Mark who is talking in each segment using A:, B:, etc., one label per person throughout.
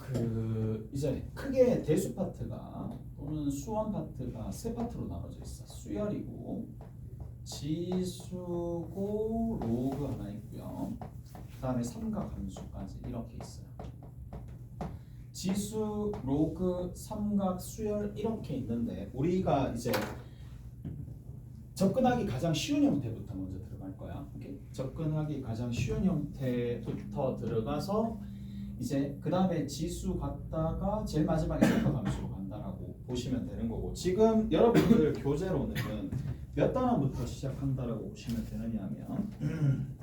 A: 그 이제 크게 대수 파트가 또는 수원 파트가 세 파트로 나눠져 있어. 수열이고 지수고 로그 하나 있고요. 그다음에 삼각 함수까지 이렇게 있어요. 지수, 로그, 삼각, 수열 이렇게 있는데 우리가 이제 접근하기 가장 쉬운 형태부터 먼저 들어갈 거야. 오케이? 접근하기 가장 쉬운 형태부터 들어가서 이제 그 다음에 지수 갔다가 제일 마지막에 삼각 함수로 간다라고 보시면 되는 거고, 지금 여러분들 교재로는 몇 단원부터 시작한다라고 보시면 되느냐 하면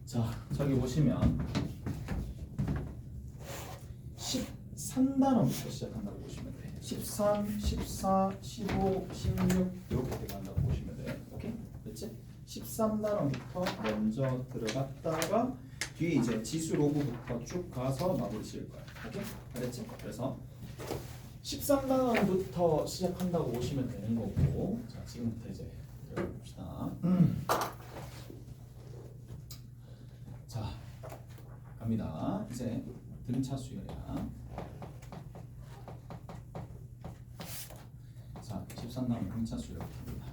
A: 자 저기 보시면 13단원부터 시작한다고 보시면 돼. 13, 14, 15, 16 이렇게 들어간다고 보시면 돼. 오케이? 그렇지? 13단원부터 먼저 들어갔다가 뒤에 이제 지수 로그부터 쭉 가서 마무리 지을 거야. 오케이? 알았지? 그래서 13단원부터 시작한다고 보시면 되는 거고, 자 지금부터 이제 들어봅시다. 자 갑니다. 이제 등차 수열이야. 자 13단원 등차 수열입니다.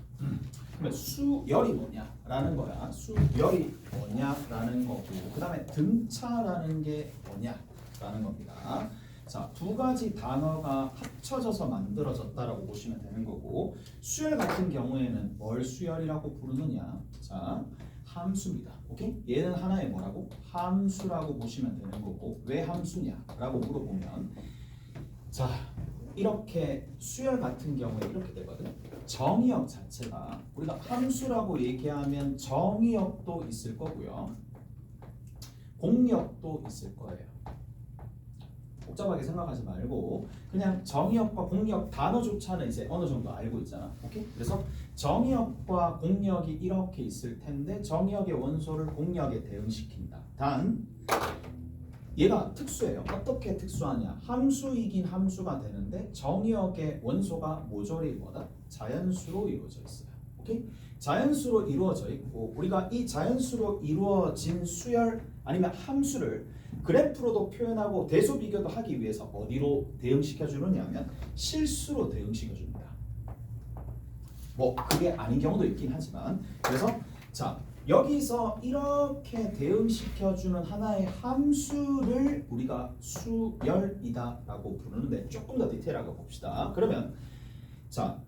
A: 그러면 수열이 뭐냐라는 거야. 수열이 뭐냐라는 거고, 그 다음에 등차라는 게 뭐냐라는 겁니다. 자, 두 가지 단어가 합쳐져서 만들어졌다라고 보시면 되는 거고, 수열 같은 경우에는 뭘 수열이라고 부르느냐? 자, 함수입니다. 오케이? 얘는 하나의 뭐라고? 함수라고 보시면 되는 거고, 왜 함수냐라고 물어보면, 자, 이렇게 수열 같은 경우에 이렇게 되거든. 정의역 자체가 우리가 함수라고 얘기하면 정의역도 있을 거고요, 공역도 있을 거예요. 복잡하게 생각하지 말고 그냥 정의역과 공역 단어조차는 이제 어느 정도 알고 있잖아. 오케이? 그래서 정의역과 공역이 이렇게 있을 텐데 정의역의 원소를 공역에 대응시킨다. 단 얘가 특수해요. 어떻게 특수하냐? 함수이긴 함수가 되는데 정의역의 원소가 모조리 뭐다? 자연수로 이루어져 있어요. 오케이? 자연수로 이루어져 있고, 우리가 이 자연수로 이루어진 수열 아니면 함수를 그래프로도 표현하고 대소 비교도 하기 위해서 어디로 대응시켜 주느냐면 실수로 대응시켜 줍니다. 뭐 그게 아닌 경우도 있긴 하지만, 그래서 자 여기서 이렇게 대응시켜 주는 하나의 함수를 우리가 수열이다라고 부르는데, 조금 더 디테일하게 봅시다. 그러면 자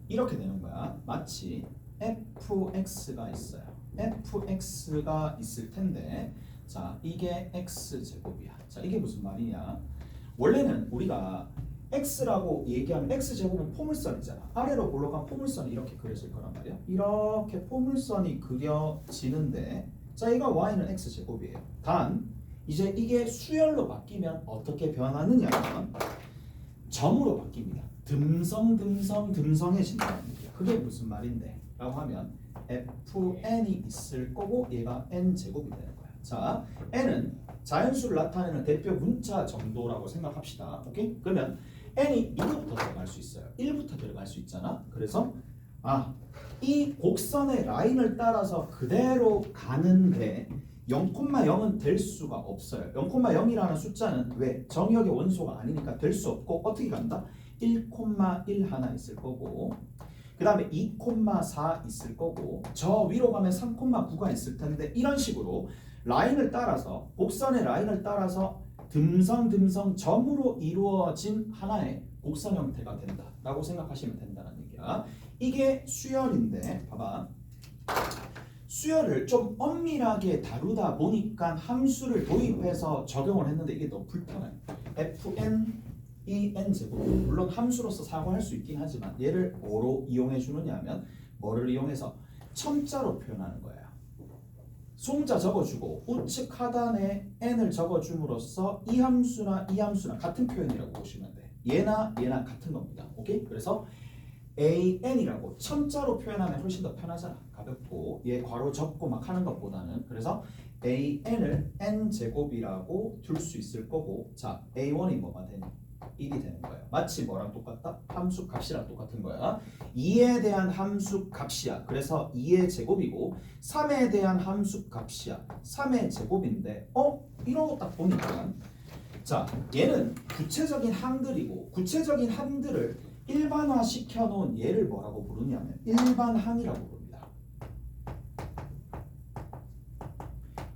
A: 이렇게 되는 거야. 마치 fx가 있어요. fx가 있을 텐데, 자 이게 x제곱이야. 자 이게 무슨 말이냐? 원래는 우리가 x라고 얘기하면 x제곱은 포물선이잖아. 아래로 올라간 포물선이 이렇게 그려질 거란 말이야. 이렇게 포물선이 그려지는데, 자 얘가 y는 x제곱이에요. 단 이제 이게 수열로 바뀌면 어떻게 변하느냐? 점으로 바뀝니다. 듬성해진다는 얘기야. 그게 무슨 말인데? 라고 하면 fn이 있을 거고 얘가 n제곱이 되는 거야. 자, n은 자연수를 나타내는 대표 문자 정도라고 생각합시다. 오케이? 그러면 n이 2부터 들어갈 수 있어요. 1부터 들어갈 수 있잖아. 그래서 이 곡선의 라인을 따라서 그대로 가는데 0,0은 될 수가 없어요. 0,0이라는 숫자는 왜? 정의역의 원소가 아니니까 될 수 없고, 어떻게 간다? 1,1 하나 있을 거고, 그 다음에 2,4 있을 거고, 저 위로 가면 3,9가 있을 텐데, 이런 식으로 라인을 따라서, 곡선의 라인을 따라서 듬성 점으로 이루어진 하나의 곡선 형태가 된다라고 생각하시면 된다는 얘기야. 이게 수열인데, 봐봐. 수열을 좀 엄밀하게 다루다 보니까 함수를 도입해서 적용을 했는데 이게 너무 불편해. fn 이 n제곱, 물론 함수로서 사고할 수 있긴 하지만 얘를 뭐로 이용해 주느냐 하면 뭐를 이용해서 첨자로 표현하는 거예요. 숭자 적어주고 우측 하단에 n을 적어줌으로써 이 함수나 이 함수나 같은 표현이라고 보시면 돼. 얘나 같은 겁니다. 오케이? 그래서 an이라고 첨자로 표현하면 훨씬 더 편하잖아. 가볍고 얘 괄호 접고 막 하는 것보다는. 그래서 an을 n제곱이라고 둘 수 있을 거고, 자 a1이 뭐가 되니? 1이 되는 거예요. 마치 뭐랑 똑같다? 함수 값이랑 똑같은 거야. 2에 대한 함수 값이야. 그래서 2의 제곱이고, 3에 대한 함수 값이야. 3의 제곱인데 이러고 딱 보니까 자, 얘는 구체적인 항들이고 구체적인 항들을 일반화 시켜놓은 얘를 뭐라고 부르냐면 일반항이라고 부릅니다.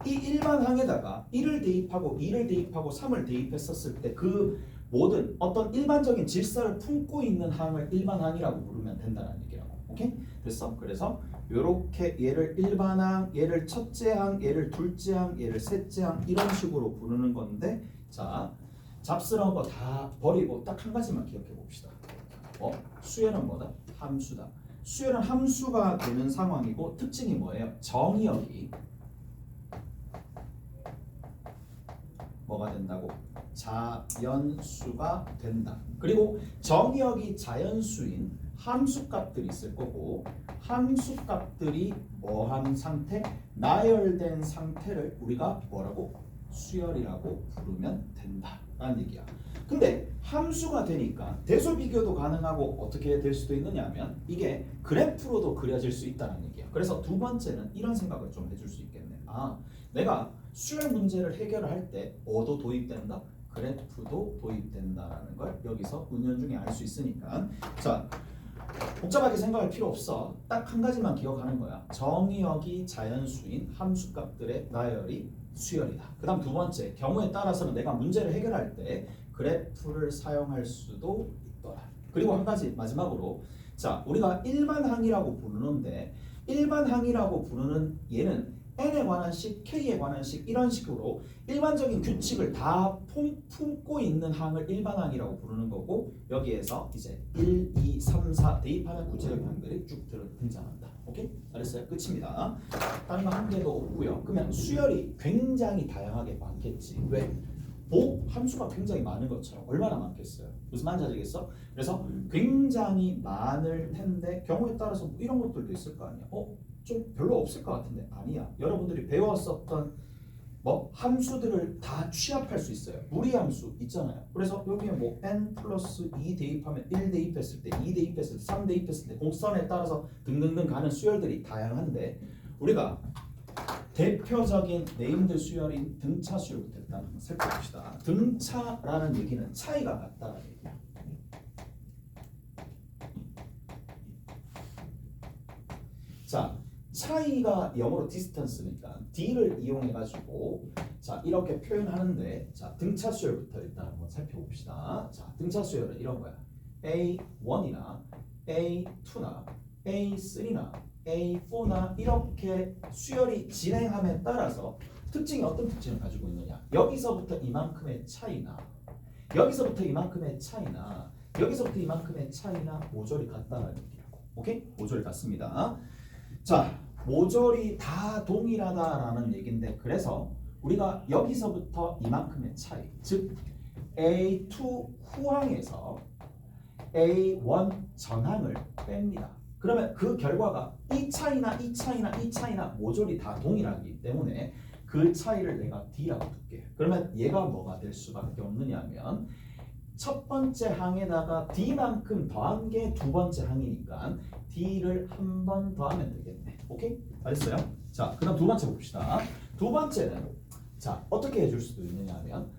A: 이 일반항에다가 1을 대입하고 2를 대입하고 3을 대입했었을 때 그 모든 어떤 일반적인 질서를 품고 있는 항을 일반항이라고 부르면 된다는 얘기라고. 오케이? 됐어? 그래서 요렇게 얘를 일반항, 얘를 첫째항, 얘를 둘째항, 얘를 셋째항 이런 식으로 부르는 건데 자, 잡스러운 거 다 버리고 딱 한 가지만 기억해 봅시다. 수열은 뭐다? 함수다. 수열은 함수가 되는 상황이고 특징이 뭐예요? 정의역이 뭐가 된다고? 자연수가 된다. 그리고 정의역이 자연수인 함수값들이 있을 거고 함수값들이 뭐한 상태? 나열된 상태를 우리가 뭐라고? 수열이라고 부르면 된다라는 얘기야. 근데 함수가 되니까 대소 비교도 가능하고 어떻게 될 수도 있느냐 하면 이게 그래프로도 그려질 수 있다는 얘기야. 그래서 두 번째는 이런 생각을 좀 해줄 수 있겠네. 아, 내가 수열 문제를 해결할 때 어도 도입된다, 그래프도 도입된다라는 걸 여기서 은연중에 알 수 있으니까 자, 복잡하게 생각할 필요 없어. 딱 한 가지만 기억하는 거야. 정의역이 자연수인 함수값들의 나열이 수열이다. 그 다음 두 번째, 경우에 따라서는 내가 문제를 해결할 때 그래프를 사용할 수도 있더라. 그리고 한 가지 마지막으로 자, 우리가 일반항이라고 부르는데 일반항이라고 부르는 얘는 n에 관한 식, k에 관한 식 이런 식으로 일반적인 규칙을 다 품고 있는 항을 일반항이라고 부르는 거고 여기에서 이제 1, 2, 3, 4 대입하는 구체적인 항들이 쭉 등장한다. 오케이? 잘했어요. 끝입니다. 다른 거 한 개도 없고요. 그러면 수열이 굉장히 다양하게 많겠지. 왜? 함수가 굉장히 많은 것처럼 얼마나 많겠어요? 무슨 말인지 아시겠어? 그래서 굉장히 많을 텐데 경우에 따라서 뭐 이런 것들도 있을 거 아니야. 좀 별로 없을 것 같은데 아니야. 여러분들이 배웠었던 뭐 함수들을 다 취합할 수 있어요. 무리함수 있잖아요. 그래서 여기에 뭐 n 플러스 2 대입하면 1 대입했을 때 2 대입했을 때 3 대입했을 때 곡선에 따라서 등등등 가는 수열들이 다양한데 우리가 대표적인 네임드 수열인 등차 수열부터 일단 한번 살펴봅시다. 등차라는 얘기는 차이가 같다는 얘기야. 자, 차이가 영어로 distance니까 d를 이용해 가지고 자 이렇게 표현하는데 자 등차 수열부터 일단 한번 살펴봅시다. 자 등차 수열은 이런 거야. A1이나 A2나 A3나 A4나 이렇게 수열이 진행함에 따라서 특징이 어떤 특징을 가지고 있느냐. 여기서부터 이만큼의 차이나 여기서부터 이만큼의 차이나 여기서부터 이만큼의 차이나 모조리 같다는 얘기라고. 오케이? 모조리 같습니다. 자, 모조리 다 동일하다라는 얘기인데 그래서 우리가 여기서부터 이만큼의 차이, 즉 A2 후항에서 A1 전항을 뺍니다. 그러면 그 결과가 이 차이나 이 차이나 이 차이나 모조리 다 동일하기 때문에 그 차이를 내가 D라고 둘게. 그러면 얘가 뭐가 될 수밖에 없느냐면 첫 번째 항에다가 D만큼 더한 게 두 번째 항이니까 D를 한 번 더하면 되겠네. 오케이? 잘했어요? 자, 그 다음 두 번째 봅시다. 두 번째는 자 어떻게 해줄 수도 있느냐 하면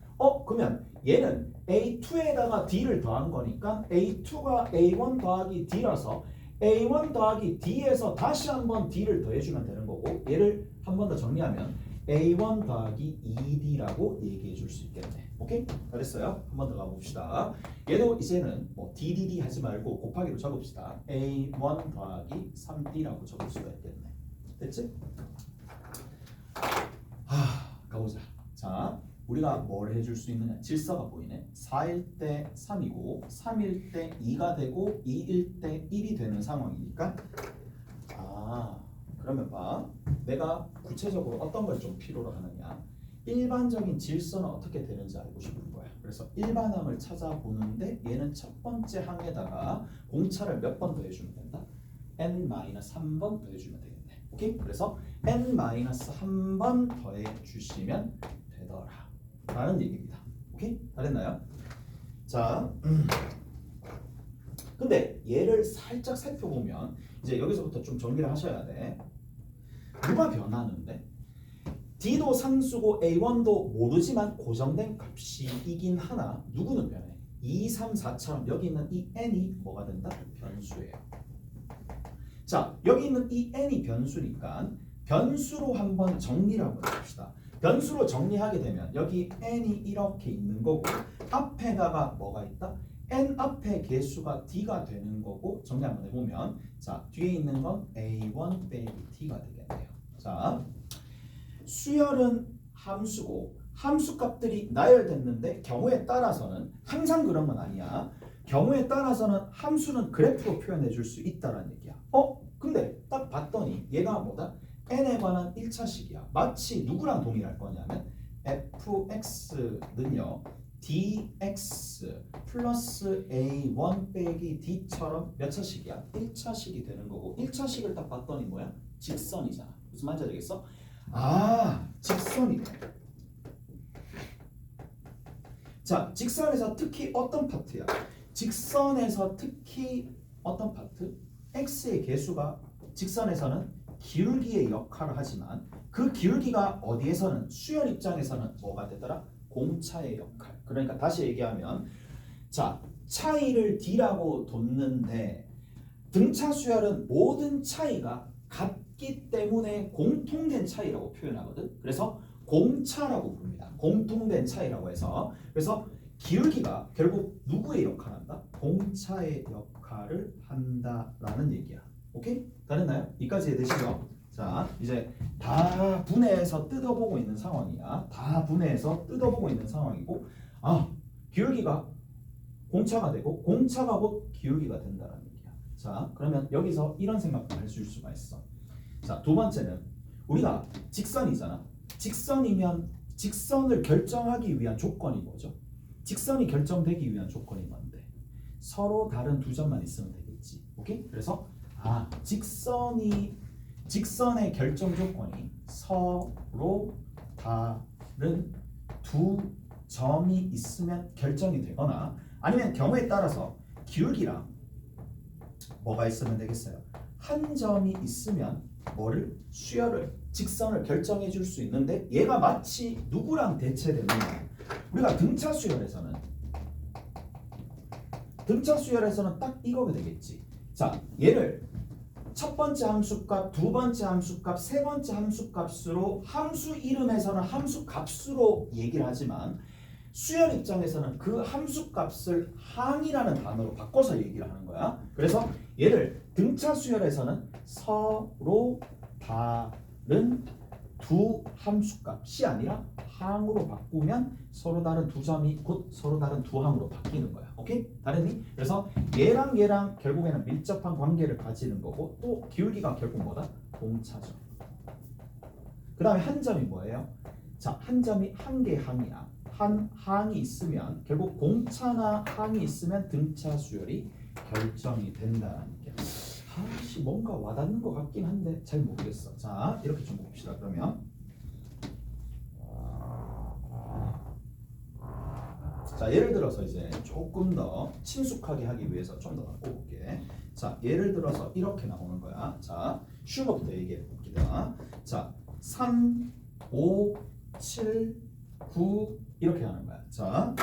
A: 그러면 얘는 A2에다가 D를 더한 거니까 A2가 A1 더하기 D라서 A1 더하기 D에서 다시 한번 D를 더해주면 되는 거고 얘를 한 번 더 정리하면 A1 더하기 2D라고 얘기해 줄 수 있겠네. 오케이? 잘했어요. 한 번 더 가봅시다. 얘도 이제는 뭐 DDD 하지 말고 곱하기로 적읍시다. A1 더하기 3D라고 적을 수가 있겠네. 됐지? 가보자. 자, 우리가 뭘 해줄 수 있느냐? 질서가 보이네. 4일 때 3이고 3일 때 2가 되고 2일 때 1이 되는 상황이니까 그러면 봐. 내가 구체적으로 어떤 걸 좀 필요로 하느냐? 일반적인 질서는 어떻게 되는지 알고 싶은 거야. 그래서 일반항을 찾아보는데 얘는 첫 번째 항에다가 공차를 몇 번 더해주면 된다? n-3번 더해주면 되겠네. 오케이? 그래서 n-1번 더해주시면 되더라 라는 얘기입니다. 오케이? 잘했나요? 자, 근데 얘를 살짝 살펴보면 이제 여기서부터 좀 정리를 하셔야 돼. 뭐가 변하는데? D도 상수고 A1도 모르지만 고정된 값이긴 하나 누구는 변해? 2, 3, 4처럼 여기 있는 이 n이 뭐가 된다? 변수예요. 자, 여기 있는 이 n이 변수니까 변수로 한번 정리를 한번 해봅시다. 변수로 정리하게 되면 여기 n이 이렇게 있는 거고 앞에다가 뭐가 있다? n 앞에 개수가 d가 되는 거고 정리 한번 해보면 자 뒤에 있는 건 a1 빼기 d가 되겠네요. 자 수열은 함수고 함수 값들이 나열됐는데 경우에 따라서는 항상 그런 건 아니야. 경우에 따라서는 함수는 그래프로 표현해 줄 수 있다는 얘기야. 근데 딱 봤더니 얘가 뭐다? n에 관한 1차식이야. 마치 누구랑 동일할 거냐면 fx는요 dx 플러스 a1 빼기 d처럼 몇 차식이야? 1차식이 되는 거고 1차식을 딱 봤더니 뭐야? 직선이잖아. 무슨 말인지 알겠어? 직선이네. 자, 직선에서 특히 어떤 파트야? 직선에서 특히 어떤 파트? x의 개수가 직선에서는 기울기의 역할을 하지만 그 기울기가 어디에서는 수열 입장에서는 뭐가 되더라? 공차의 역할. 그러니까 다시 얘기하면 자 차이를 d라고 뒀는데 등차 수열은 모든 차이가 같기 때문에 공통된 차이라고 표현하거든. 그래서 공차라고 부릅니다. 공통된 차이라고 해서 그래서 기울기가 결국 누구의 역할을 한다? 공차의 역할을 한다라는 얘기야. 오케이? 다 됐나요? 이까지 이해되시죠? 자 이제 다 분해해서 뜯어보고 있는 상황이야. 다 분해해서 뜯어보고 있는 상황이고 기울기가 공차가 되고 공차가 곧 기울기가 된다는 얘기야. 자 그러면 여기서 이런 생각도 할 수가 있어. 자 두 번째는 우리가 직선이잖아. 직선이면 직선을 결정하기 위한 조건이 뭐죠? 직선이 결정되기 위한 조건이 뭔데? 서로 다른 두 점만 있으면 되겠지. 오케이? 그래서 직선의 결정 조건이 서로 다른 두 점이 있으면 결정이 되거나 아니면 경우에 따라서 기울기랑 뭐가 있으면 되겠어요? 한 점이 있으면 뭐를? 수열을 직선을 결정해 줄 수 있는데 얘가 마치 누구랑 대체되느냐? 우리가 등차 수열에서는 딱 이거가 되겠지. 자 얘를 첫 번째 함수값, 두 번째 함수값, 세 번째 함수값으로 함수 이름에서는 함수값으로 얘기를 하지만 수열 입장에서는 그 함수값을 항이라는 단어로 바꿔서 얘기를 하는 거야. 그래서 얘를 등차 수열에서는 서로 다른 두 함수값이 아니라 항으로 바꾸면 서로 다른 두 점이 곧 서로 다른 두 항으로 바뀌는 거야. 오케이? 다르니? 그래서 얘랑 결국에는 밀접한 관계를 가지는 거고 또 기울기가 결국 뭐다? 공차죠. 그 다음에 한 점이 뭐예요? 자, 한 점이 한 개 항이야. 한 항이 있으면 결국 공차나 항이 있으면 등차 수열이 결정이 된다는 게 뭔가 와닿는 것 같긴 한데 잘 모르겠어. 자 이렇게 좀 봅시다. 그러면 자 예를 들어서 이제 조금 더 친숙하게 하기 위해서 좀 더 바꿔볼게. 자 예를 들어서 이렇게 나오는 거야. 자 쉬운 것부터 얘기해 봅니다. 자 3, 5, 7, 9 이렇게 하는 거야. 자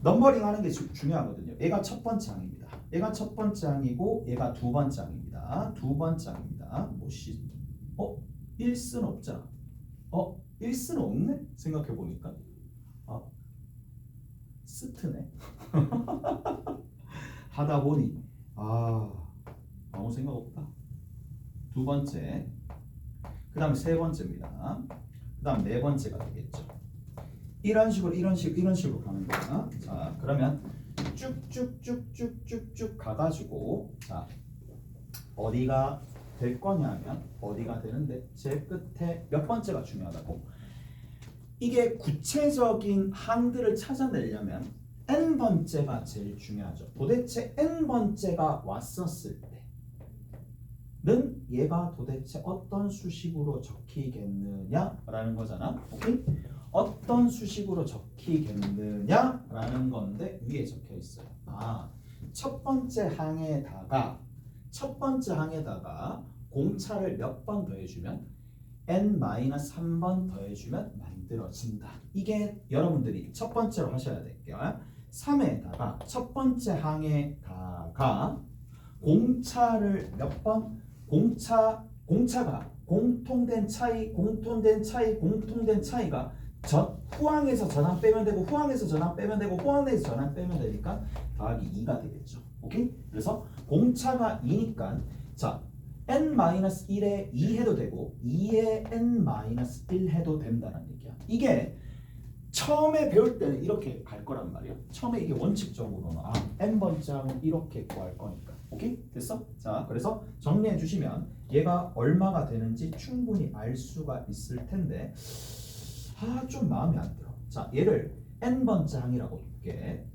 A: 넘버링 하는 게 중요하거든요. 얘가 첫 번째 항입니다. 얘가 첫 번째 항이고 얘가 두 번째 항입니다. 두 번째 항입니다. 뭐시? 1스는 없잖아. 1스는 없네? 생각해 보니까. 스트네. 하다 보니 아무 생각 없다. 두 번째. 그다음 세 번째입니다. 그다음 네 번째가 되겠죠. 이런 식으로 가는 거야. 자, 그러면 쭉쭉쭉쭉쭉쭉 가가지고 자 어디가 될 거냐면 어디가 되는데 제일 끝에 몇 번째가 중요하다고. 이게 구체적인 항들을 찾아내려면 n 번째가 제일 중요하죠. 도대체 n 번째가 왔었을 때는 얘가 도대체 어떤 수식으로 적히겠느냐라는 거잖아. 오케이? 어떤 수식으로 적히겠느냐라는 건데 위에 적혀 있어요. 첫 번째 항에다가 공차를 몇 번 더해주면 n-1번 더해주면 만들어진다. 이게 여러분들이 첫 번째로 하셔야 될게요. 3에다가 첫 번째 항에다가 공차를 몇 번? 공차가 공통된 차이가 후항에서 전항 빼면 되고 후항에서 전항 빼면 되고 후항에서 전항 빼면 되니까 더하기 2가 되겠죠. 오케이? 그래서 공차가 2니까 자 n-1에 2 해도 되고 2에 n-1 해도 된다는 얘기야. 이게 처음에 배울 때는 이렇게 갈 거란 말이야. 처음에 이게 원칙적으로는 n번째 항은 이렇게 구할 거니까. 오케이? 됐어? 자, 그래서 정리해 주시면 얘가 얼마가 되는지 충분히 알 수가 있을 텐데 좀 마음에 안 들어. 자, 얘를 n번째 항이라고 둘게.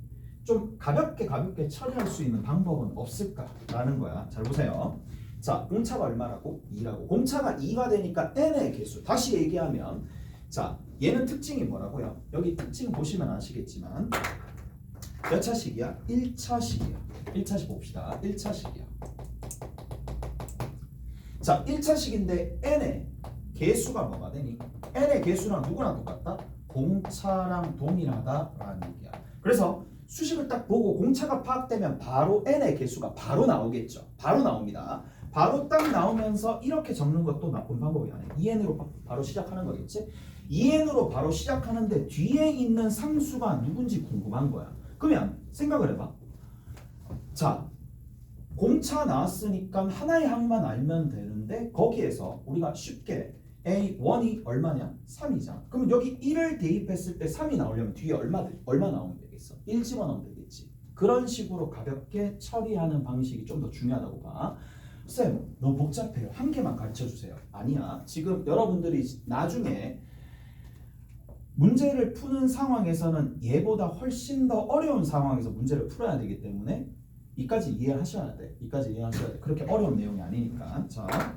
A: 좀 가볍게 처리할 수 있는 방법은 없을까라는 거야. 잘 보세요. 자, 공차가 얼마라고? 2라고. 공차가 2가 되니까 n의 개수. 다시 얘기하면 자, 얘는 특징이 뭐라고요? 여기 특징 보시면 아시겠지만 몇 차식이야? 1차식이야. 1차식 봅시다. 1차식이야. 자, 1차식인데 n의 개수가 뭐가 되니? n의 개수랑 누구랑 똑같다? 공차랑 동일하다라는 얘기야. 그래서 수식을 딱 보고 공차가 파악되면 바로 n의 개수가 바로 나오겠죠. 바로 나옵니다. 바로 딱 나오면서 이렇게 적는 것도 나쁜 방법이 아니야. 2n으로 바로 시작하는 거겠지? 2n으로 바로 시작하는데 뒤에 있는 상수가 누군지 궁금한 거야. 그러면 생각을 해봐. 자, 공차 나왔으니까 하나의 항만 알면 되는데 거기에서 우리가 쉽게 A1이 얼마냐? 3이잖아. 그러면 여기 1을 대입했을 때 3이 나오려면 뒤에 얼마 나오면 되겠어? 1 집어넣으면 되겠지. 그런 식으로 가볍게 처리하는 방식이 좀 더 중요하다고 봐. 쌤, 너무 복잡해요. 한 개만 가르쳐 주세요. 아니야. 지금 여러분들이 나중에 문제를 푸는 상황에서는 얘보다 훨씬 더 어려운 상황에서 문제를 풀어야 되기 때문에 이까지 이해하셔야 돼. 그렇게 어려운 내용이 아니니까. 자,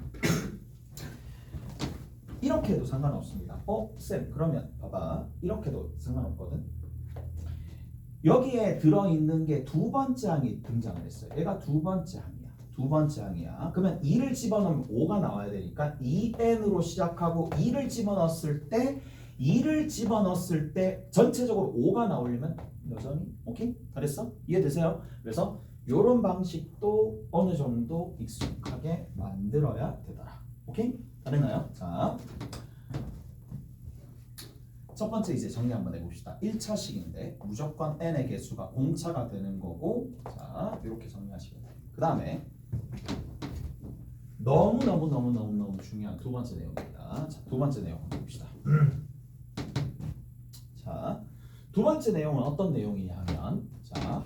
A: 이렇게 해도 상관없습니다. 쌤, 그러면 봐봐. 이렇게 해도 상관없거든. 여기에 들어있는 게 두 번째 항이 등장을 했어요. 얘가 두 번째 항이야. 그러면 2를 집어넣으면 5가 나와야 되니까 2n으로 시작하고 2를 집어넣었을 때 전체적으로 5가 나오려면 여전히 오케이? 잘했어? 이해되세요? 그래서 이런 방식도 어느 정도 익숙하게 만들어야 되더라. 오케이? 잘했나요? 자, 첫 번째 이제 정리 한번 해봅시다. 1차식인데 무조건 n의 개수가 공차가 되는 거고, 자 이렇게 정리하시면 돼요. 그 다음에 너무 중요한 두 번째 내용입니다. 자, 두 번째 내용 한번 봅시다. 자, 두 번째 내용은 어떤 내용이냐 하면 자,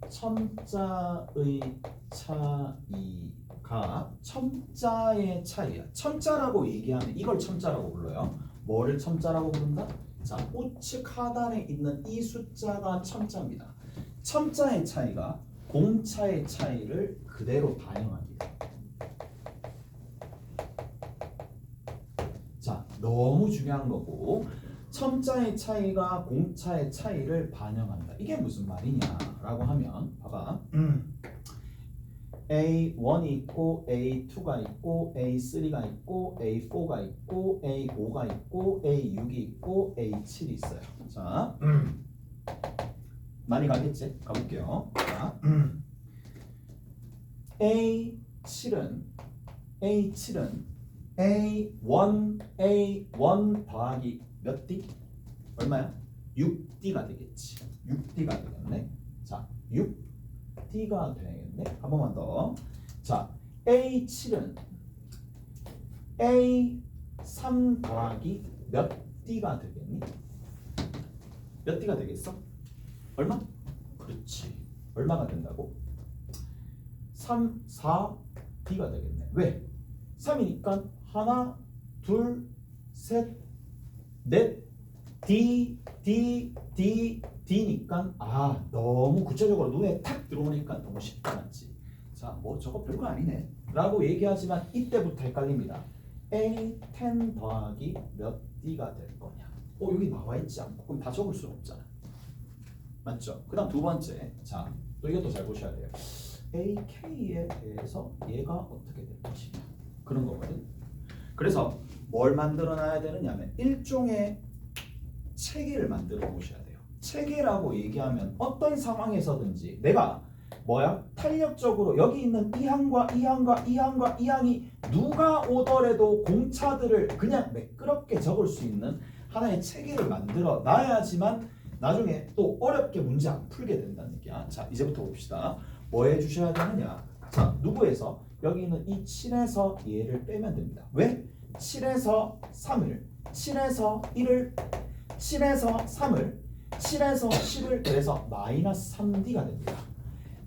A: 첨자의 차이가 첨자의 차이야. 첨자라고 얘기하면 이걸 첨자라고 불러요. 뭐를 첨자라고 부른다? 자, 우측 하단에 있는 이 숫자가 첨자입니다. 첨자의 차이가 공차의 차이를 그대로 반영합니다. 자, 너무 중요한 거고 첨자의 차이가 공차의 차이를 반영한다. 이게 무슨 말이냐라고 하면 봐봐. A1이 있고 A2가 있고 A3가 있고 A4가 있고 A5가 있고 A6이 있고 A7이 있어요. 자, 많이 가겠지? 가볼게요. 자, A7은 A1 더하기 몇 D? 얼마야? 6D가 되겠지. 6D가 되겠네. 자, 6D가 되겠네. 한 번만 더. 자, A7은 A3 더하기 몇 D가 되겠니? 몇 D가 되겠어? 얼마? 그렇지. 얼마가 된다고? 3, 4D가 되겠네. 왜? 3이니까 하나, 둘, 셋, 넷, D니까 너무 구체적으로 눈에 탁 들어오니까 너무 쉽지 않지. 자, 뭐 저거 별거 아니네 라고 얘기하지만 이때부터 헷갈립니다. A10 더하기 몇 D가 될 거냐. 여기 나와 있지 않고 그럼 다 적을 수는 없잖아. 맞죠? 그 다음 두 번째. 자, 또 이것도 잘 보셔야 돼요. AK에 대해서 얘가 어떻게 될 것이냐. 그런 거거든. 그래서 뭘 만들어 놔야 되느냐면 일종의 체계를 만들어 놓으셔야 돼요. 체계라고 얘기하면 어떤 상황에서든지 내가 뭐야? 탄력적으로 여기 있는 이 항과 이 항과 이 항과 이 항이 누가 오더라도 공차들을 그냥 매끄럽게 적을 수 있는 하나의 체계를 만들어 놔야지만 나중에 또 어렵게 문제 안 풀게 된다는 얘기야. 자, 이제부터 봅시다. 뭐 해주셔야 되느냐? 자, 누구에서? 여기 있는 이 7에서 얘를 빼면 됩니다. 왜? 7에서 3을, 7에서 1을, 7에서 3을, 7에서 10을 그래서 마이너스 3D가 됩니다.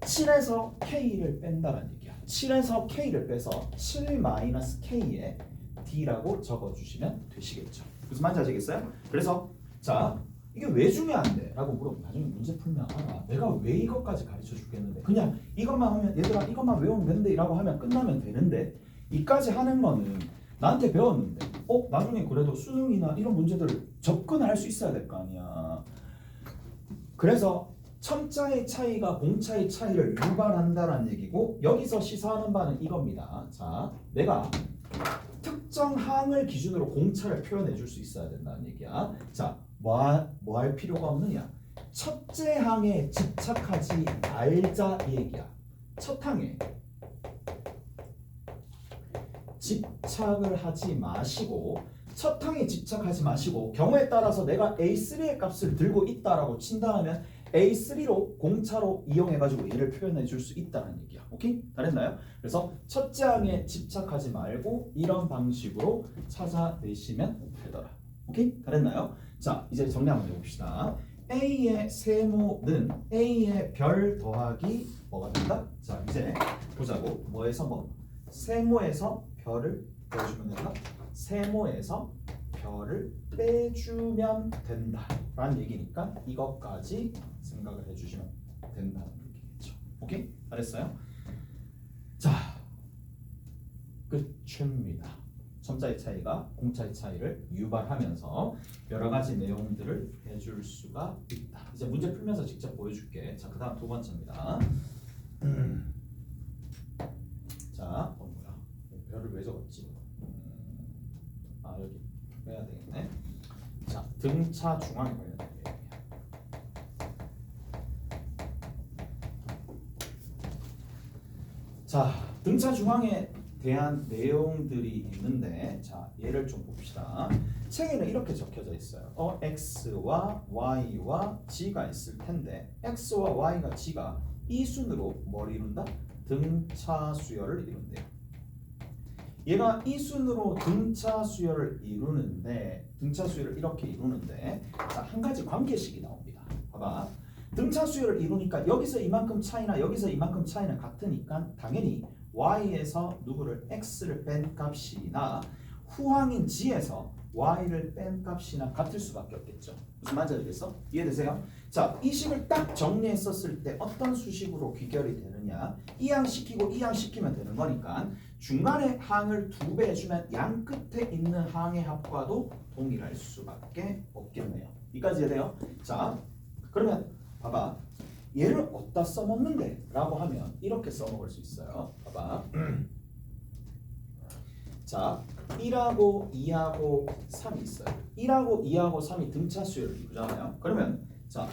A: 7에서 K를 뺀다는 얘기야. 7에서 K를 빼서 7 마이너스 K에 D라고 적어주시면 되시겠죠. 무슨 말인지 아시겠어요? 그래서 자, 이게 왜 중요한데? 라고 물어보면 나중에 문제 풀면 알아. 내가 왜 이것까지 가르쳐 주겠는데 그냥 이것만 하면 얘들아 이것만 외우면 되는데 라고 하면 끝나면 되는데 이까지 하는 거는 나한테 배웠는데 나중에 그래도 수능이나 이런 문제들을 접근할 수 있어야 될 거 아니야. 그래서 첨자의 차이가 공차의 차이를 유발한다는 얘기고 여기서 시사하는 바는 이겁니다. 자, 내가 특정 항을 기준으로 공차를 표현해 줄 수 있어야 된다는 얘기야. 자, 뭐 할 필요가 없느냐? 첫째 항에 집착하지 말자 이 얘기야. 첫 항에 집착을 하지 마시고 첫 항에 집착하지 마시고 경우에 따라서 내가 A3의 값을 들고 있다라고 친다면 A3로 공차로 이용해가지고 얘를 표현해 줄 수 있다는 얘기야. 오케이? 다 됐나요? 그래서 첫째 항에 집착하지 말고 이런 방식으로 찾아내시면 되더라. 오케이? 다 됐나요? 자, 이제 정리 한번 해봅시다. A의 세모는 A의 별 더하기 뭐가 된다? 자, 이제 보자고. 뭐에서 뭐? 세모에서 별을 빼주면 된다? 세모에서 별을 빼주면 된다 라는 얘기니까 이것까지 생각을 해주시면 된다는 얘기겠죠. 오케이? 잘했어요? 자, 끝입니다. 첨자의 차이가 공차의 차이를 유발하면서 여러 가지 내용들을 해줄 수가 있다. 이제 문제 풀면서 직접 보여줄게. 자, 그 다음 두 번째입니다. 자, 뭐야? 별을 왜 적었지? 여기 빼야 되겠네. 자, 등차 중앙에 관련된 내용이야. 자, 등차 중앙에 대한 내용들이 있는데 자, 얘를 좀 봅시다. 책에는 이렇게 적혀져 있어요. X와 Y와 G가 있을 텐데 X와 Y가 G가 이 순으로 뭘 이룬다? 등차 수열을 이룬대요. 얘가 이 순으로 등차 수열을 이루는데 등차 수열을 이렇게 이루는데 자, 한 가지 관계식이 나옵니다. 봐봐. 등차 수열을 이루니까 여기서 이만큼 차이나 여기서 이만큼 차이는 같으니까 당연히 Y에서 누구를 X를 뺀 값이나 후항인 G에서 Y를 뺀 값이나 같을 수밖에 없겠죠. 무슨 말인지 알겠어? 이해되세요? 자, 이 식을 딱 정리했었을 때 어떤 수식으로 귀결이 되느냐? 이 항 시키고 이 항 시키면 되는 거니까 중간에 항을 2배 해주면 양 끝에 있는 항의 합과도 동일할 수밖에 없겠네요. 여기까지 해야 돼요? 자, 그러면 봐봐. 얘를 어디다 써먹는데? 라고 하면 이렇게 써먹을 수 있어요. 봐봐. 자, 1하고 2하고 3이 있어요. 1하고 2하고 3이 등차 수열을 이루잖아요. 그러면 자,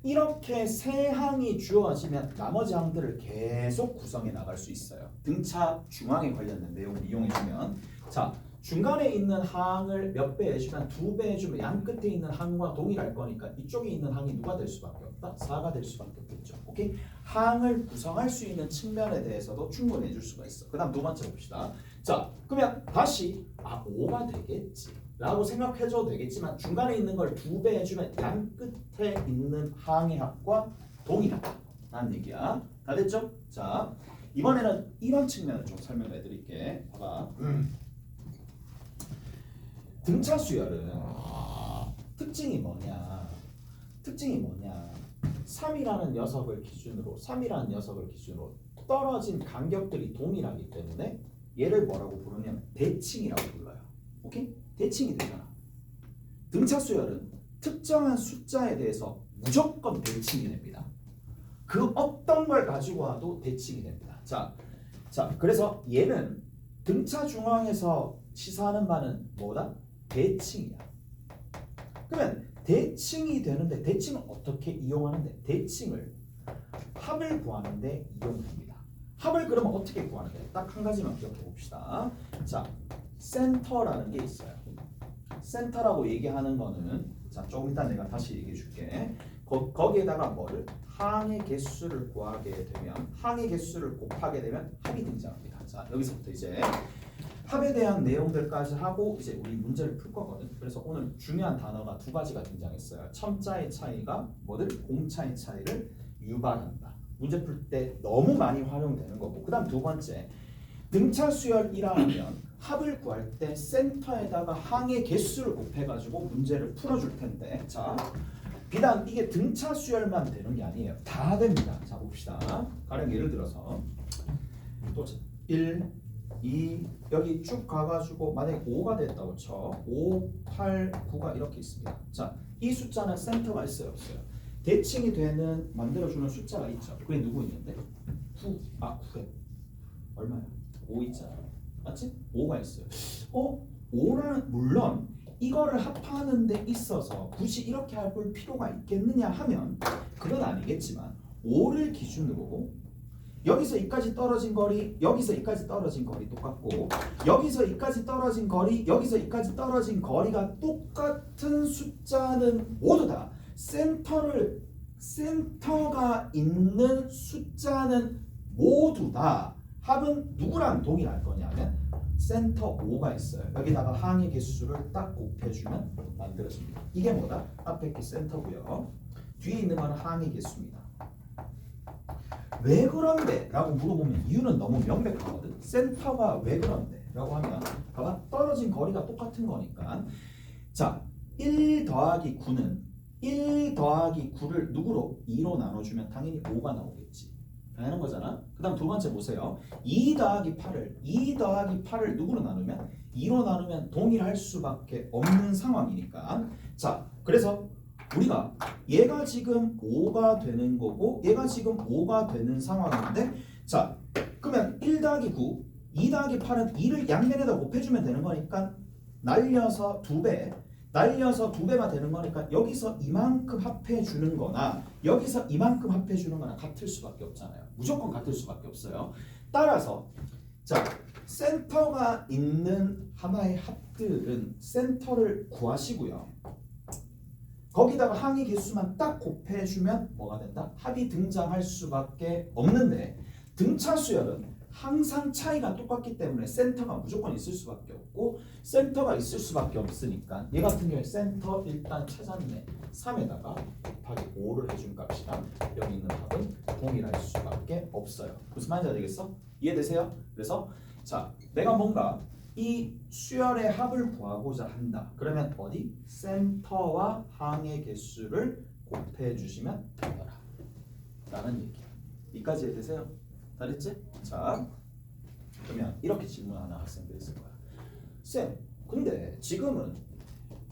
A: 이렇게 세 항이 주어지면 나머지 항들을 계속 구성해 나갈 수 있어요. 등차 중앙에 관련된 내용을 이용해주면 자, 중간에 있는 항을 몇 배 해주면 2배 해주면 양 끝에 있는 항과 동일할 거니까 이쪽에 있는 항이 누가 될 수밖에 없다? 4가 될 수밖에 없겠죠. 오케이? 항을 구성할 수 있는 측면에 대해서도 충분히 해줄 수가 있어. 그 다음 두 번째 봅시다. 자, 그러면 다시 5가 되겠지 라고 생각해줘도 되겠지만 중간에 있는 걸 2배 해주면 양 끝에 있는 항의 합과 동일하다 라는 얘기야. 다 됐죠? 자, 이번에는 이런 측면을 좀 설명해 드릴게. 봐봐. 등차 수열은 특징이 뭐냐? 3이라는 녀석을 기준으로 떨어진 간격들이 동일하기 때문에 얘를 뭐라고 부르냐면 대칭이라고 불러요. 오케이? 대칭이 되잖아. 등차 수열은 특정한 숫자에 대해서 무조건 대칭이 됩니다. 그 어떤 걸 가지고 와도 대칭이 됩니다. 자, 그래서 얘는 등차 중앙에서 시사하는 바는 뭐다? 대칭이야. 그러면 대칭이 되는데 대칭은 어떻게 이용하는데? 대칭을 합을 구하는데 이용합니다. 합을 그러면 어떻게 구하는데? 딱 한 가지만 기억해 봅시다. 자, 센터라는 게 있어요. 센터라고 얘기하는 거는 자, 조금 이따 내가 다시 얘기해 줄게. 거기에다가 뭐를? 항의 개수를 구하게 되면 항의 개수를 곱하게 되면 합이 등장합니다. 자, 여기서부터 이제 합에 대한 내용들까지 하고 이제 우리 문제를 풀 거거든. 그래서 오늘 중요한 단어가 두 가지가 등장했어요. 첨자의 차이가 뭐들? 공차의 차이를 유발한다. 문제 풀 때 너무 많이 활용되는 거고. 그다음 두 번째, 등차 수열이라 하면 합을 구할 때 센터에다가 항의 개수를 곱해가지고 문제를 풀어줄 텐데, 자, 비단 이게 등차 수열만 되는 게 아니에요. 다 됩니다. 자, 봅시다. 가령 예를 들어서 또 1, 2 여기 쭉 가가지고 만약에 5가 됐다고 쳐. 5, 8, 9가 이렇게 있습니다. 자, 이 숫자는 센터가 있어요, 없어요? 대칭이 되는 만들어주는 숫자가 있죠. 그게 누구 있는데? 9, 9에 얼마야? 5 있잖아. 맞지? 5가 있어요. 5라는 물론 이거를 합하는 데 있어서 굳이 이렇게 할 필요가 있겠느냐 하면 그건 아니겠지만 5를 기준으로 여기서 이까지 떨어진 거리, 여기서 이까지 떨어진 거리 똑같고 여기서 이까지 떨어진 거리, 여기서 이까지 떨어진 거리가 똑같은 숫자는 모두 다 센터가 있는 숫자는 모두 다 합은 누구랑 동일할 거냐면 센터 5가 있어요. 여기다가 항의 개수를 딱 곱해주면 만들어집니다. 이게 뭐다? 앞에 게 센터고요. 뒤에 있는 거는 항의 개수입니다. 왜 그런데? 라고 물어보면 이유는 너무 명백하거든. 센터가 왜 그런데? 라고 하면 봐봐, 떨어진 거리가 똑같은 거니까. 자, 1 더하기 9는 1 더하기 9를 누구로? 2로 나눠주면 당연히 5가 나오겠지. 라는 거잖아. 그 다음 두 번째 보세요. 2 더하기 8을 누구로 나누면? 2로 나누면 동일할 수밖에 없는 상황이니까. 자, 그래서 우리가 얘가 지금 5가 되는 거고 얘가 지금 5가 되는 상황인데, 자, 그러면 1 더하기 9, 2 더하기 8은 2를 양면에다 곱해주면 되는 거니까 날려서 2배가 되는 거니까 여기서 이만큼 합해주는 거나 여기서 이만큼 합해주는 거나 같을 수밖에 없잖아요. 무조건 같을 수밖에 없어요. 따라서 자, 센터가 있는 하나의 합들은 센터를 구하시고요. 거기다가 항의 개수만 딱 곱해주면 뭐가 된다? 합이 등장할 수밖에 없는데 등차 수열은 항상 차이가 똑같기 때문에 센터가 무조건 있을 수밖에 없고 센터가 있을 수밖에 없으니까 얘 같은 경우에 센터 일단 찾았네. 3에다가 곱하기 5를 해준 값이랑 여기 있는 합은 동일할 수밖에 없어요. 무슨 말인지 알겠어? 이해되세요? 그래서 자, 내가 뭔가 이 수열의 합을 구하고자 한다. 그러면 어디? 센터와 항의 개수를 곱해주시면 되더라 라는 얘기야. 이까지 이해되세요? 다 됐지? 자, 그러면 이렇게 질문하는 학생들이 있을 거야. 쌤, 근데 지금은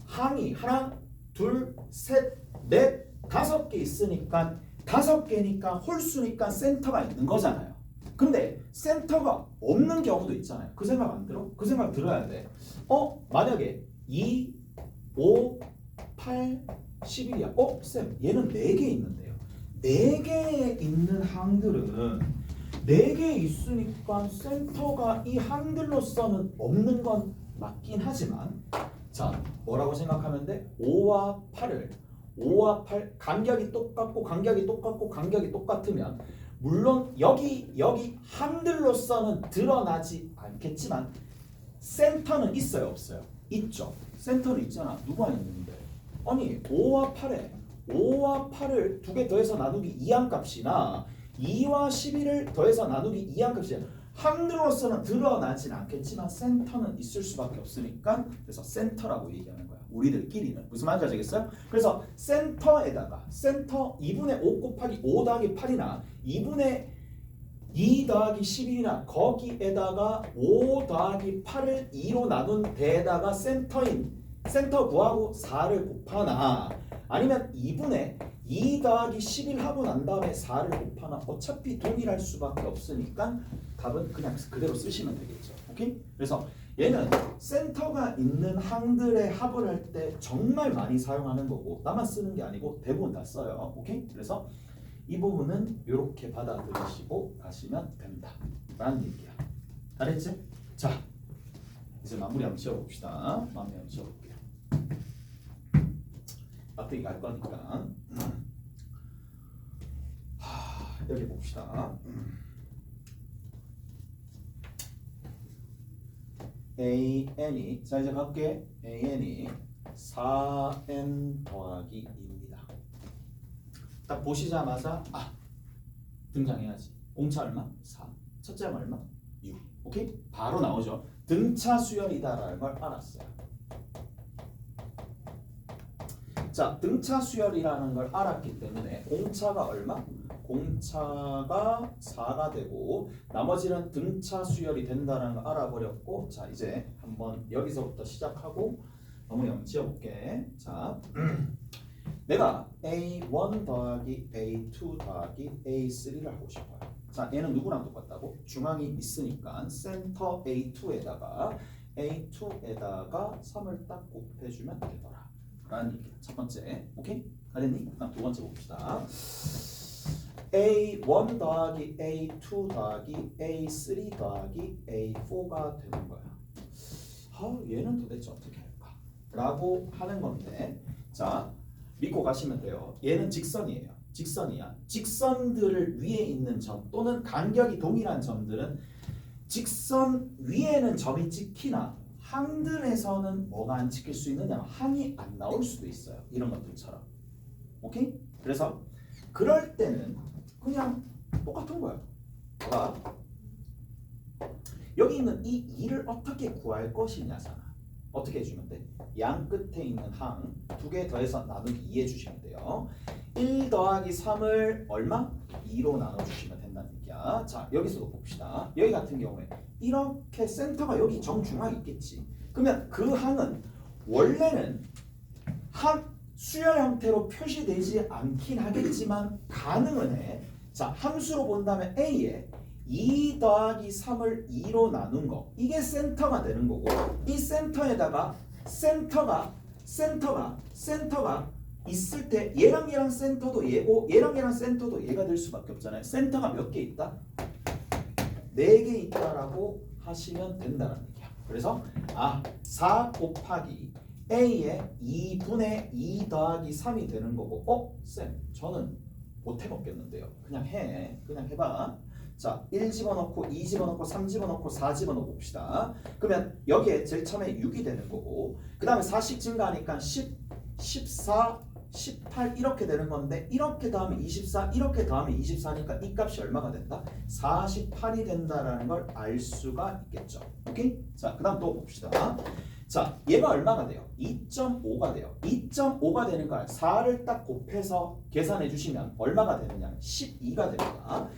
A: 항이 하나, 둘, 셋, 넷, 5개 있으니까 5개니까 홀수니까 센터가 있는 거잖아요. 근데 센터가 없는 경우도 있잖아요. 그 생각 안 들어? 그 생각 들어야 돼. 만약에 2, 5, 8, 11이야. 쌤, 얘는 4개 있는데요. 4개에 있는 항들은 4개 있으니까 센터가 이 항들로서는 없는 건 맞긴 하지만, 자, 뭐라고 생각하면 돼? 5와 8 간격이 똑같고 간격이 똑같으면 물론 여기 항들로서는 드러나지 않겠지만 센터는 있어요, 없어요? 있죠. 센터는 있잖아. 누가 있는데? 아니 5와 8을 2개 더해서 나누기 2한 값이나 2와 11을 더해서 나누기 2한 값이야. 항들로서는 드러나진 않겠지만 센터는 있을 수밖에 없으니까 그래서 센터라고 얘기하는 거야. 우리들끼리는. 무슨 말인지 아시겠어요? 그래서 센터에다가 센터 2분의 5 곱하기 5 더하기 8이나 2분의 2 더하기 11이나 거기에다가 5 더하기 8을 2로 나눈 데에다가 센터 구하고 4를 곱하나 아니면 2분의 2 더하기 11 하고 난 다음에 4를 곱하나 어차피 동일할 수밖에 없으니까 답은 그냥 그대로 쓰시면 되겠죠. 오케이? 그래서 얘는 센터가 있는 항들의 합을 할 때 정말 많이 사용하는 거고 나만 쓰는 게 아니고 대부분 다 써요. 오케이? 그래서 이 부분은 이렇게 받아들이시고 가시면 된다 라는 얘기야. 알았지? 자, 이제 마무리 한번 지어봅시다. 마무리 한번 지어볼게요. 막대기 갈 거니까 여기 봅시다. AN이 자 이제 갈게. AN이 4N 더하기 2입니다. 딱 보시자마자 등장해야지. 공차 얼마? 4. 첫째가 얼마? 6. 오케이? 바로 나오죠. 등차 수열이다라는 걸 알았어요. 자, 등차 수열이라는 걸 알았기 때문에 공차가 얼마? 공차가 4가 되고 나머지는 등차 수열이 된다는 걸 알아버렸고 자 이제 한번 여기서부터 시작하고 마무리 한번 지어볼게. 자 내가 A1 더하기 A2 더하기 A3를 하고 싶어요. 자 얘는 누구랑 똑같다고? 중앙이 있으니까 센터 A2에다가 3을 딱 곱해주면 되더라 라는 얘기야. 첫 번째 오케이? 알겠니? 그다음 두 번째 봅시다. A1 더하기 A2 더하기 A3 더하기 A4가 되는 거야. 얘는 도대체 어떻게 할까? 라고 하는 건데 자 믿고 가시면 돼요. 얘는 직선이에요. 직선이야. 직선들을 위에 있는 점 또는 간격이 동일한 점들은 직선 위에는 점이 찍히나 항들에서는 뭐가 안 찍힐 수 있느냐? 항이 안 나올 수도 있어요. 이런 것들처럼. 오케이? 그래서 그럴 때는 그냥 똑같은 거야. 봐. 여기 있는 이 2를 어떻게 구할 것이냐잖아. 어떻게 해주면 돼? 양 끝에 있는 항 두 개 더해서 나누기 2 해주시면 돼요. 1 더하기 3을 얼마? 2로 나눠주시면 된다는 얘기야. 자 여기서도 봅시다. 여기 같은 경우에 이렇게 센터가 여기 정중앙에 있겠지. 그러면 그 항은 원래는 항 수열 형태로 표시되지 않긴 하겠지만 가능은 해. 자 함수로 본다면 A에 2 더하기 3을 2로 나눈 거 이게 센터가 되는 거고 이 센터에다가 센터가 있을 때 얘랑 센터도 얘고 얘랑 센터도 얘가 될 수밖에 없잖아요. 센터가 몇 개 있다? 4개 있다라고 하시면 된다는 얘기야. 그래서 4 곱하기 A의 2분의 2 더하기 3이 되는 거고 쌤 저는 못 해먹겠는데요. 그냥 해봐. 자, 1 집어넣고 2 집어넣고 3 집어넣고 4 집어넣어 봅시다. 그러면 여기에 제일 처음에 6이 되는 거고 그 다음에 4씩 증가하니까 10, 14, 18 이렇게 되는 건데 이렇게 더하면 24 이렇게 더하면 24니까 이 값이 얼마가 된다? 48이 된다라는 걸 알 수가 있겠죠. 오케이? 자, 그 다음 또 봅시다. 자, 얘가 얼마가 돼요? 2.5가 돼요. 2.5가 되는 걸 4를 딱 곱해서 계산해 주시면 얼마가 되느냐? 12가 됩니다.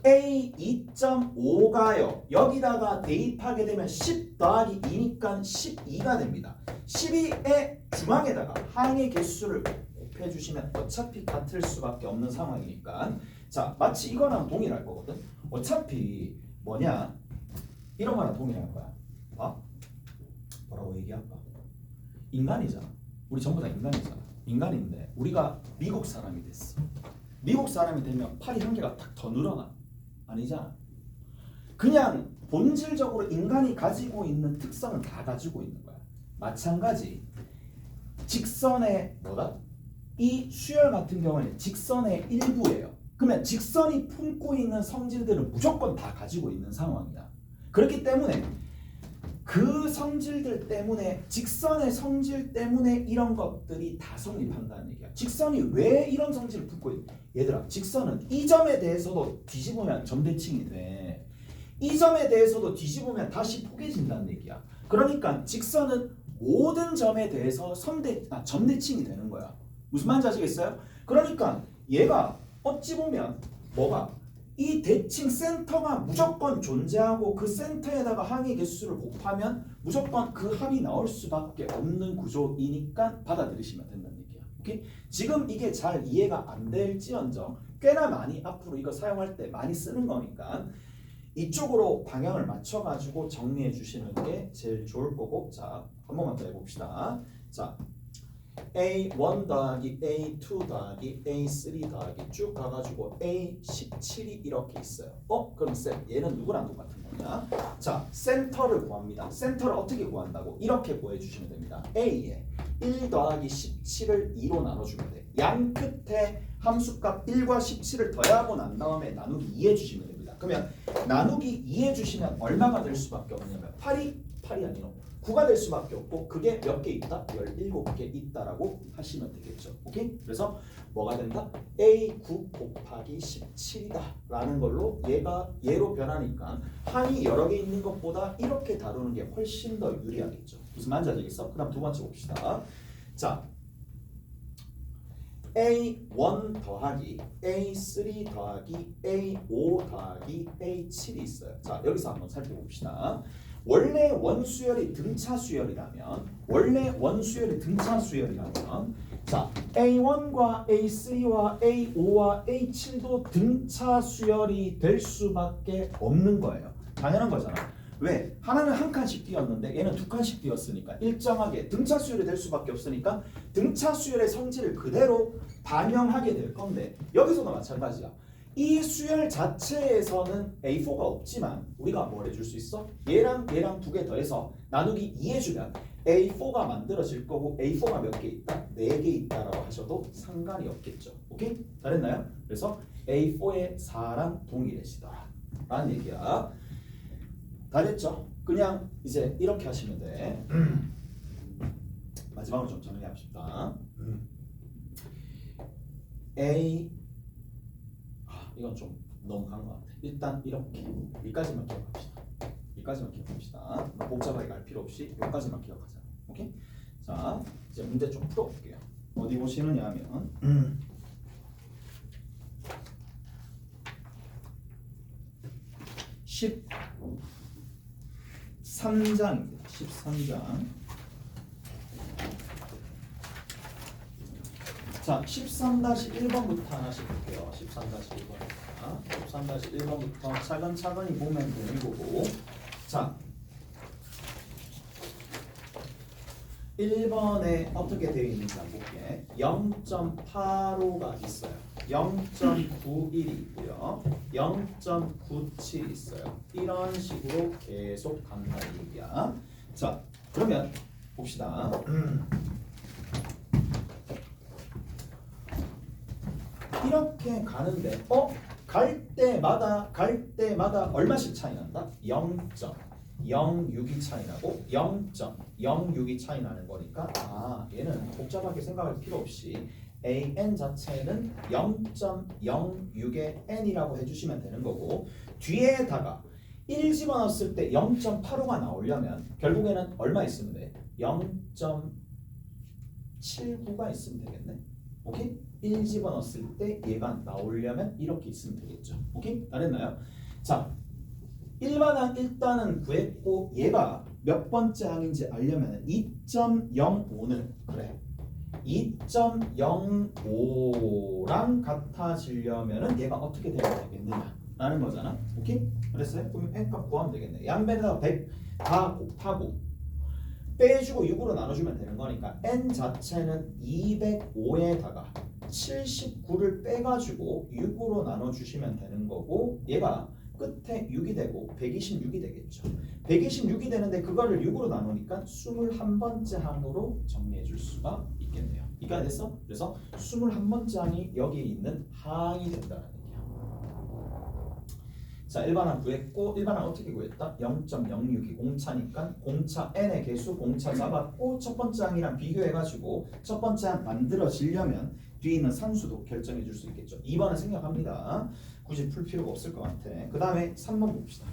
A: A 2.5가요. 여기다가 대입하게 되면 10 더하기 2니까 12가 됩니다. 12의 중앙에다가 항의 개수를 곱해주시면 어차피 같을 수밖에 없는 상황이니까 자 마치 이거랑 동일할 거거든. 어차피 뭐냐 이런 거랑 동일할 거야. 뭐라고 얘기할까? 인간이잖아. 우리 전부 다 인간이잖아. 인간인데 우리가 미국 사람이 됐어. 미국 사람이 되면 팔이 한 개가 딱 더 늘어나. 아니잖아. 그냥 본질적으로 인간이 가지고 있는 특성을 다 가지고 있는 거야. 마찬가지 직선의 이 수열 같은 경우는 직선의 일부예요. 그러면 직선이 품고 있는 성질들은 무조건 다 가지고 있는 상황이야. 그렇기 때문에 그 성질들 때문에 직선의 성질 때문에 이런 것들이 다 성립한다는 얘기야. 직선이 왜 이런 성질을 품고 있냐? 얘들아 직선은 이 점에 대해서도 뒤집으면 점대칭이 돼. 이 점에 대해서도 뒤집으면 다시 포개진다는 얘기야. 그러니까 직선은 모든 점에 대해서 점대칭이 되는 거야. 무슨 말인지 아시겠어요? 그러니까 얘가 어찌 보면 이 대칭 센터가 무조건 존재하고 그 센터에다가 항의 개수를 곱하면 무조건 그 합이 나올 수밖에 없는 구조이니까 받아들이시면 된다는 얘기야. 오케이? 지금 이게 잘 이해가 안 될지언정 꽤나 많이 앞으로 이거 사용할 때 많이 쓰는 거니까 이쪽으로 방향을 맞춰가지고 정리해 주시는 게 제일 좋을 거고 자, 한 번만 더 해봅시다. 자, A1 더하기 A2 더하기 A3 더하기 쭉 가가지고 A17이 이렇게 있어요. 그럼 쌤 얘는 누구랑 똑같은 거냐? 자, 센터를 구합니다. 센터를 어떻게 구한다고? 이렇게 구해주시면 됩니다. A에 1 더하기 17을 2로 나눠주면 돼. 양 끝에 함수값 1과 17을 더하고 난 다음에 나누기 2 해주시면 됩니다. 그러면 나누기 2 해주시면 얼마가 될 수밖에 없냐면 8이 아니라 9가 될 수밖에 없고 그게 몇 개 있다? 17개 있다라고 하시면 되겠죠. 오케이? 그래서 뭐가 된다? A9 곱하기 17이다 라는 걸로 얘가 얘로 변하니까 항이 여러 개 있는 것보다 이렇게 다루는 게 훨씬 더 유리하겠죠. 무슨 말인지 알겠어? 그 다음 두 번째 봅시다. 자, A1 더하기 A3 더하기 A5 더하기 A7이 있어요. 자, 여기서 한번 살펴봅시다. 원래 원수열이 등차 수열이라면 자, A1과 A3와 A5와 A7도 등차 수열이 될 수밖에 없는 거예요. 당연한 거잖아. 왜? 하나는 한 칸씩 띄었는데 얘는 두 칸씩 띄었으니까 일정하게 등차 수열이 될 수밖에 없으니까 등차 수열의 성질을 그대로 반영하게 될 건데 여기서도 마찬가지야. 이 수열 자체에서는 A4가 없지만 우리가 뭘 해줄 수 있어? 얘랑 두 개 더해서 나누기 2 해주면 A4가 만들어질 거고 A4가 몇 개 있다? 4개 있다라고 하셔도 상관이 없겠죠. 오케이? 잘했나요? 그래서 A4의 4랑 동일해지더라 라는 얘기야. 다 됐죠? 그냥 이제 이렇게 하시면 돼. 마지막으로 좀 정리합시다. 이건 좀 너무 간 것 같아. 일단 이렇게 여기까지만 기억합시다. 복잡하게 갈 필요 없이 여기까지만 기억하자. 오케이? 자, 이제 문제 좀 풀어볼게요. 어디 보시느냐 하면 13장입니다. 13장. 자, 13-1번부터 하나씩 볼게요. 13-1번부터 차근차근히 보면 되는 거고. 자, 1번에 어떻게 되어 있는지 한번 볼게. 0.85가 있어요. 0.91이 있고요. 0.97이 있어요. 이런 식으로 계속 간다는 얘기야. 자, 그러면 봅시다. 이렇게 가는데 갈 때마다 얼마씩 차이 난다? 0.06이 차이 나고 0.06이 차이 나는 거니까 얘는 복잡하게 생각할 필요 없이 AN 자체는 0.06의 N이라고 해주시면 되는 거고 뒤에다가 1 집어넣었을 때 0.85가 나오려면 결국에는 얼마 있으면 돼? 0.79가 있으면 되겠네. 오케이? 1 집어넣었을 때 얘가 나오려면 이렇게 있으면 되겠죠. 오케이? 알았나요? 자, 일반항 일단은 구했고 얘가 몇 번째 항인지 알려면 2.05는 그래 2.05랑 같아지려면은 얘가 어떻게 돼야 되겠느냐 라는 거잖아. 오케이? 그랬어요? 그러면 n값 구하면 되겠네. 양변에다가 100 다 곱하고 빼주고 6으로 나눠주면 되는 거니까 n 자체는 205에다가 79를 빼가지고 6으로 나눠주시면 되는 거고 얘가 끝에 6이 되고 126이 되겠죠. 126이 되는데 그거를 6으로 나누니까 21번째 항으로 정리해 줄 수가 있겠네요. 이해가 됐어? 그래서 21번째 항이 여기에 있는 항이 된다는 얘기야. 자, 1반항 구했고 1반항 어떻게 구했다? 0.06이 공차니까 공차 n의 개수 공차 잡았고 첫 번째 항이랑 비교해가지고 첫 번째 항 만들어지려면 뒤에 있는 산수도 결정해 줄 수 있겠죠. 2번은 생략합니다. 굳이 풀 필요가 없을 것 같아. 그 다음에 3번 봅시다.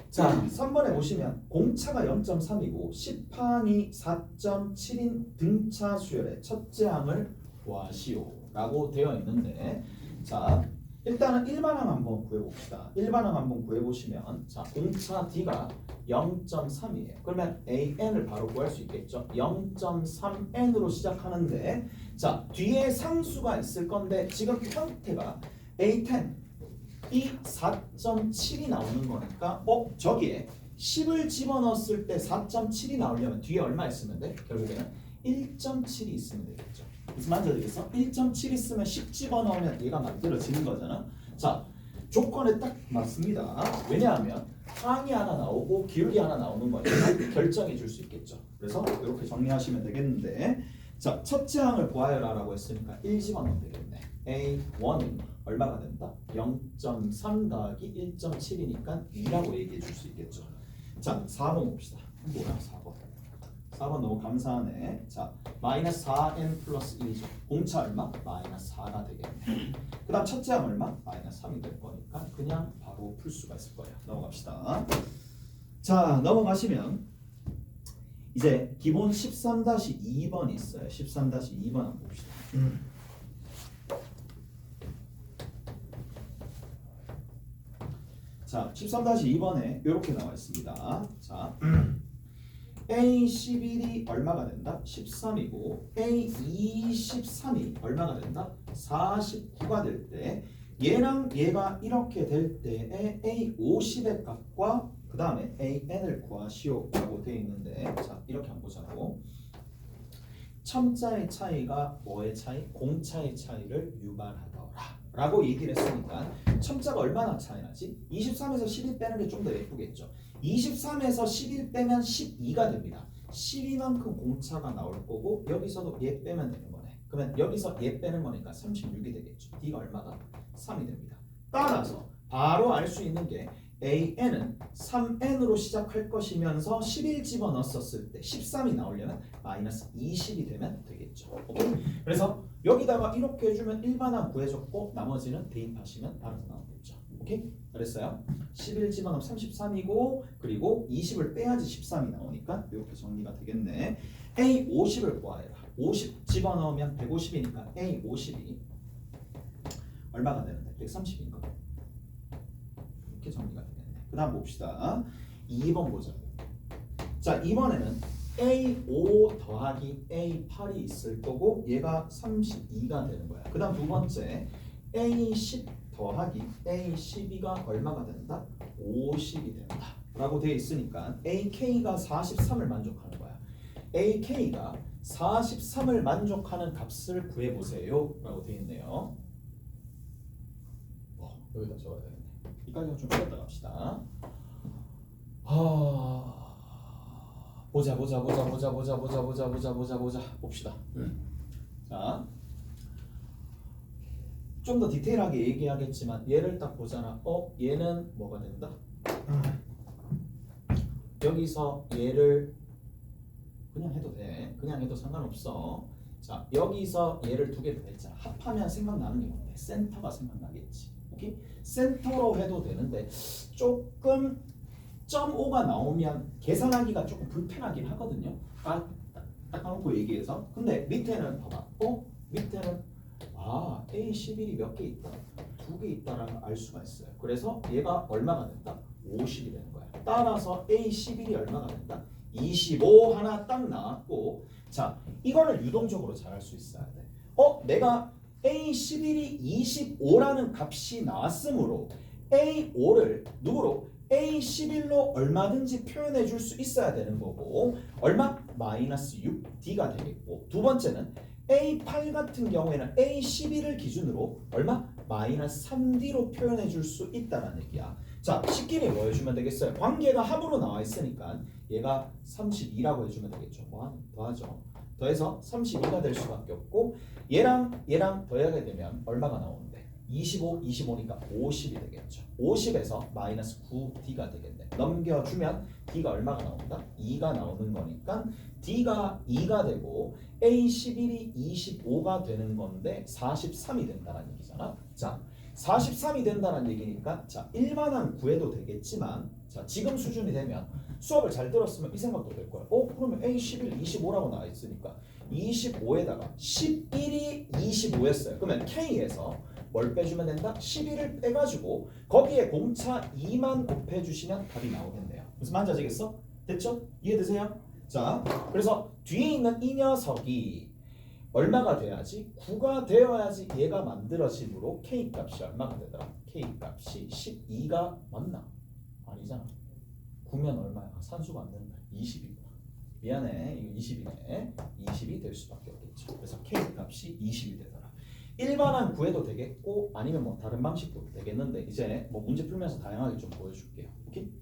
A: 자, 3번에 보시면 공차가 0.3이고 10항이 4.7인 등차 수열의 첫째 항을 구하시오 라고 되어 있는데 자, 일단은 1반항 한번 구해봅시다. 1반항 한번 구해보시면 자, 공차 D가 0.3이에요. 그러면 AN을 바로 구할 수 있겠죠. 0.3N으로 시작하는데 자, 뒤에 상수가 있을 건데 지금 형태가 A10 이 4.7이 나오는 거니까 저기에 10을 집어넣었을 때 4.7이 나오려면 뒤에 얼마 있으면 돼? 결국에는 1.7이 있으면 되겠죠. 무슨 말인지 알겠어? 1.7 있으면 10 집어넣으면 얘가 만들어지는 거잖아. 자, 조건에 딱 맞습니다. 왜냐하면 항이 하나 나오고 기울기 하나 나오는 거니까 결정해 줄 수 있겠죠. 그래서 이렇게 정리하시면 되겠는데, 자, 첫째 항을 구하여라라고 했으니까 1 집어넣으면 되겠네. A1은 얼마가 된다? 0.3 더하기 1.7이니까 2라고 얘기해 줄 수 있겠죠. 자, 4번 봅시다. 뭐야 4번? 4번 너무 감사하네. 자, 마이너스 4n 플러스 1이죠. 공차 얼마? 마이너스 4가 되겠네. 그 다음 첫째 항 얼마? 마이너스 3이 될 거니까 그냥 바로 풀 수가 있을 거예요. 넘어갑시다. 자, 넘어가시면 이제 기본 13-2번이 있어요. 13-2번 한번 봅시다. 자, 13-2번에 이렇게 나와 있습니다. 자, A11이 얼마가 된다? 13이고 A23이 얼마가 된다? 49가 될 때 얘랑 얘가 이렇게 될 때에 A50의 값과 그 다음에 AN을 구하시오 라고 되어 있는데, 자 이렇게 한번 보자고. 첨자의 차이가 뭐의 차이? 공차의 차이를 유발하더라 라고 얘기를 했으니까 첨자가 얼마나 차이 나지? 23에서 11 빼는 게 좀 더 예쁘겠죠. 23에서 11 빼면 12가 됩니다. 12만큼 공차가 나올 거고 여기서도 얘 빼면 되는 거네. 그러면 여기서 얘 빼는 거니까 36이 되겠죠. D가 얼마가? 3이 됩니다. 따라서 바로 알 수 있는 게 AN은 3N으로 시작할 것이면서 11 집어넣었을 때 13이 나오려면 마이너스 20이 되면 되겠죠. 오케이? 그래서 여기다가 이렇게 해주면 일반항 구해줬고 나머지는 대입하시면 알아서 나오겠죠. 오케이? 그랬어요? 11 집어넣으면 33이고 그리고 20을 빼야지 13이 나오니까 이렇게 정리가 되겠네. A50을 구하여라. 50 집어넣으면 150이니까 A50이 얼마가 되는데? 130인 거. 이렇게 정리가 되겠네. 그 다음 봅시다. 2번 보자고. 자, 이번에는 A5 더하기 A8이 있을 거고 얘가 32가 되는 거야. 그 다음 두 번째 A10 더하기 A12가 얼마가 된다? 50이 된다 라고 되어 있으니까 AK가 43을 만족하는 거야. AK가 43을 만족하는 값을 구해보세요 라고 되어 있네요. 여기다 적어야 되겠네. 이까지는 좀 쉬었다 갑시다. 보자 봅시다. 자, 좀 더 디테일하게 얘기하겠지만 얘를 딱 보잖아. 얘는 뭐가 된다? 여기서 얘를 그냥 해도 돼. 그냥 해도 상관없어. 자, 여기서 얘를 두 개 더했잖아. 합하면 생각나는 게 뭔데? 센터가 생각나겠지. 오케이? 센터로 해도 되는데 조금 0.5가 나오면 계산하기가 조금 불편하긴 하거든요. 딱 까놓고 얘기해서. 근데 밑에는 봐봐. 밑에는 A11이 몇 개 있다? 2개 있다라는 걸 알 수가 있어요. 그래서 얘가 얼마가 된다? 50이 되는 거야. 따라서 A11이 얼마가 된다? 25 하나 딱 나왔고, 자 이거를 유동적으로 잘 할 수 있어야 돼. 내가 A11이 25라는 값이 나왔으므로 A5를 누구로? A11로 얼마든지 표현해 줄 수 있어야 되는 거고, 얼마? 마이너스 6D가 되겠고, 두 번째는 A8 같은 경우에는 A11을 기준으로 얼마? 마이너스 3D로 표현해 줄 수 있다는 얘기야. 자, 식기를 뭐 해주면 되겠어요? 관계가 합으로 나와 있으니까 얘가 32라고 해주면 되겠죠. 더하죠. 더해서 32가 될 수밖에 없고, 얘랑 더하게 되면 얼마가 나오는데? 25, 25니까 50이 되겠죠. 50에서 마이너스 9D가 되겠네. 넘겨주면 D가 얼마가 나온다? 2가 나오는 거니까 D가 2가 되고 A11이 25가 되는 건데 43이 된다는 얘기잖아. 자, 43이 된다는 얘기니까 자, 일반항 구해도 되겠지만, 자, 지금 수준이 되면 수업을 잘 들었으면 이 생각도 될 거야. 그러면 A11, 25라고 나와 있으니까 25에다가 11이 25였어요. 그러면 K에서 뭘 빼주면 된다? 11을 빼가지고 거기에 공차 2만 곱해주시면 답이 나오겠네요. 무슨 말인지 아시겠어? 됐죠? 이해되세요? 자, 그래서 뒤에 있는 이 녀석이 얼마가 돼야지? 9가 되어야지 얘가 만들어지므로 K 값이 얼마가 되더라? K 값이 12가 맞나? 아니잖아. 9면 얼마야? 산수가 안 된다. 20이구나. 미안해. 이거 20이네. 20이 될 수밖에 없겠죠. 그래서 K 값이 20이 되더라. 일반항 구해도 되겠고 아니면 뭐 다른 방식도 되겠는데 이제 뭐 문제 풀면서 다양하게 좀 보여줄게요. 오케이?